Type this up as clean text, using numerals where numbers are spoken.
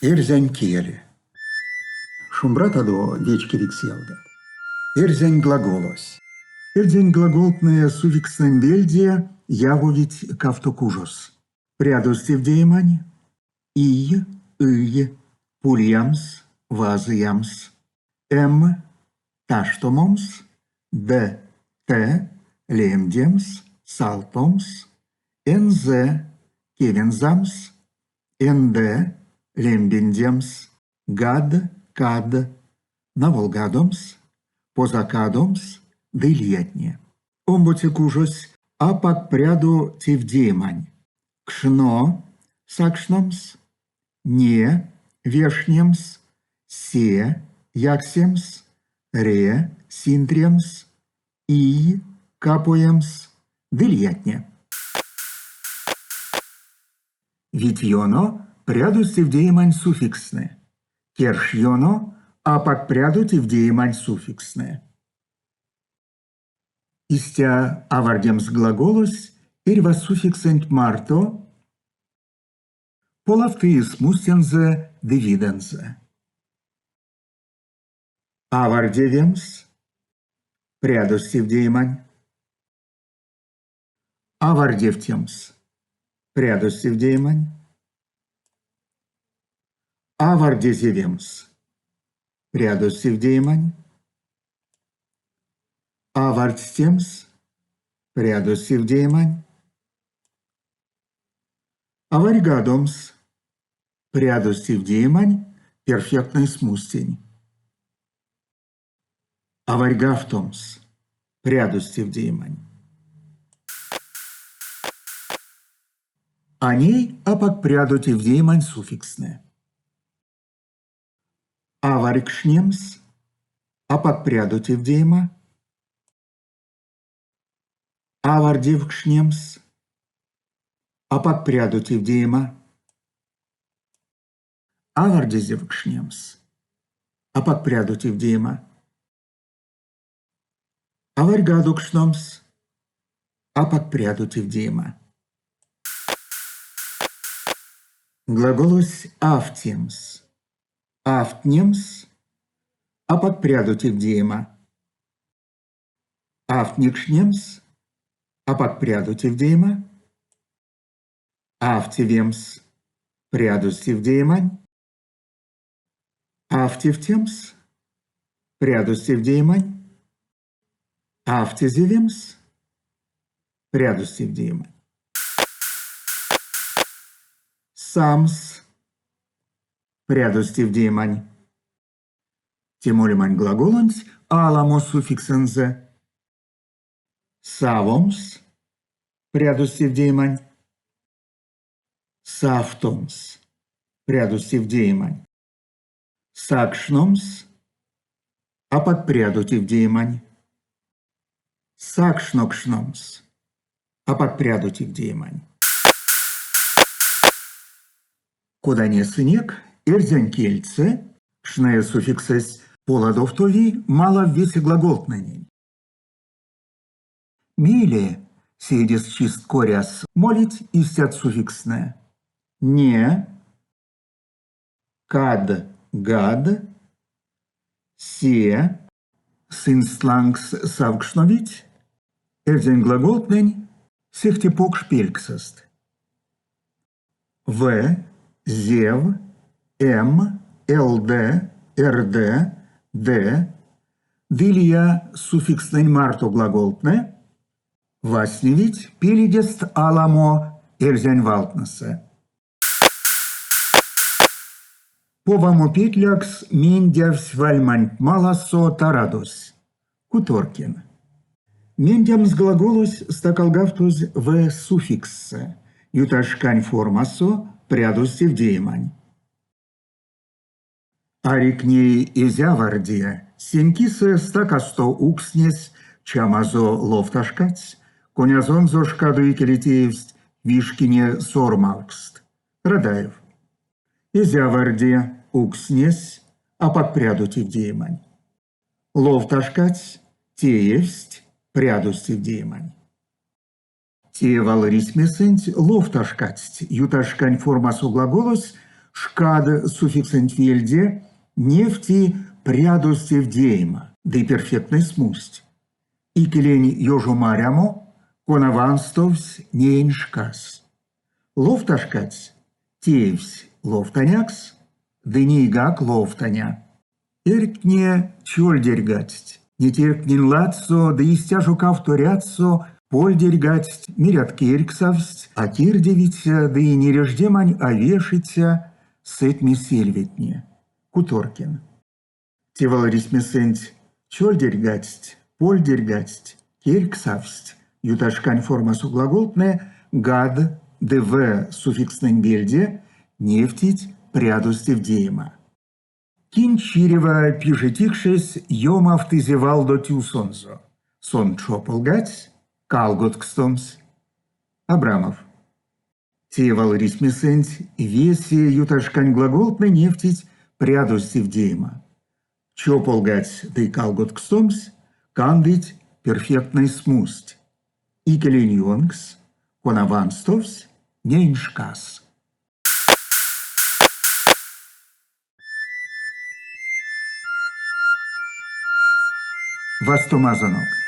Эрзянь келе. Шумбратадо вечкерик сьелдет. Эрзянь глаголось. Эрзянь глаголтное суффиксное вельдия явовить кавтокужос. Прядости в деемань. И, пульямс, вазыямс. Таштомомс. Лемдемс, салтомс. НЗ, кевензамс. НД, лембендемс. Гад, кад. Наволгадомс, позакадомс, дыльятне. Омботекужось, апак пряду тивдеемань. Кшно, сакшномс. Не, вешнемс. Се, яксемс. Ре, синтремс. И, капоемс, дыльятне. Витьоно пряду тивдеемань суффиксне. Кершьоно апак пряду тивдеемань суффиксне. Истя авардемс глаголос ирва суффиксент марто полавтыис мустензе дивидензе. Авардевемс прядус тивдеемань. Авардевтемс прядус тивдеемань. Авардезевемс прядус тивдеемань. Авардстемс прядус тивдеемань. Аварьгадомс прядус тивдеемань перфектный смустень. Аварьгафтомс прядус тивдеемань. Аней апак пряду тивдеемань суффиксне. Аварькшнемс апак пряду тивдеема. Авардевкшнемс апак пряду тивдеема. Авардезевкшнемс апак пряду тивдеема. Аварьгадукшномс апак пряду тивдеема. Глаголось автемс. Автнемс апак пряду тивдеема. Автникшнемс апак пряду тивдеема. Автивемс прядус тивдеемань. Автивтемс прядус тивдеемань. Автизевемс прядус тивдеемань. Самс прядус тивдеемань. Тимолимань глаголанс аламо суффиксензе. Савомс прядус тивдеемань. Сафтомс прядус тивдеемань. Сакшномс апак пряду тивдеемань. Сакшнокшномс апак пряду тивдеемань. Куда не снег, эрзянь кельце, шная суффиксес поладовтови мало в весе глаголтнанень. Миле сидис чист коряс молить истят суффиксне. Не, кад, гад, се, синслангс савкшновить, эрзянь глаголтнень сехтепок шпельксест. В, зев, ЛД, РД, Д, дылья суффикснень марто глаголтне, васневить пилидест аламо эрзянь валтнесе. Повамо петлякс мендявс вальмань маласо тарадос. Куторкин. Мендямс глаголос стакалгавтуз в суффикссе. Юташкань формасо прядус тивдеемань. Арикней изявардия, сенкисе стакасто укснес, чамазо лофташкац, конязонзо шкаду икелитеевст, вишкине сормалкст. Радаев. Изявардия, укснес, апак пряду тивдеемань. Лофташкац, теевст, прядус тивдеемань. Те валорисмесент лофташкац, юташкань формасо глаголос, шкад суффиксентвельде нефти прядостив дейма, да и перфектной смусть. И келень ёжу марямо, конаванстовс нейншкас. Ловташкац, теевсь ловтанякс, да нейгак ловтаня. Эркне чольдерьгатсть, не теркнин ладсо, да истяжу кавторядсо, польдерьгатсть, миряткерьксавсть, а кирдевитя, да и нереждемань овешитя, сетми сельветне. Куторкин. Теваларисмесенть чольдерьгатсть, польдерьгатсть, керьксавсть, юташкань форма суглаголтная, гад, дв суффиксным бельде, нефтить, прядустив дейма. Кинчирева пижетикшес йомав тызевал до тюсонзо. Сон чополгать, калготкстомс. Абрамов. Тевал рисмесенть весе юташкань глаголтна нефтить прядустив дейма. Чополгать да и калготкстомс, кандыть перфектной смусть. И келеньонгс, конаванстовс, нейншкас. Вастомазанок.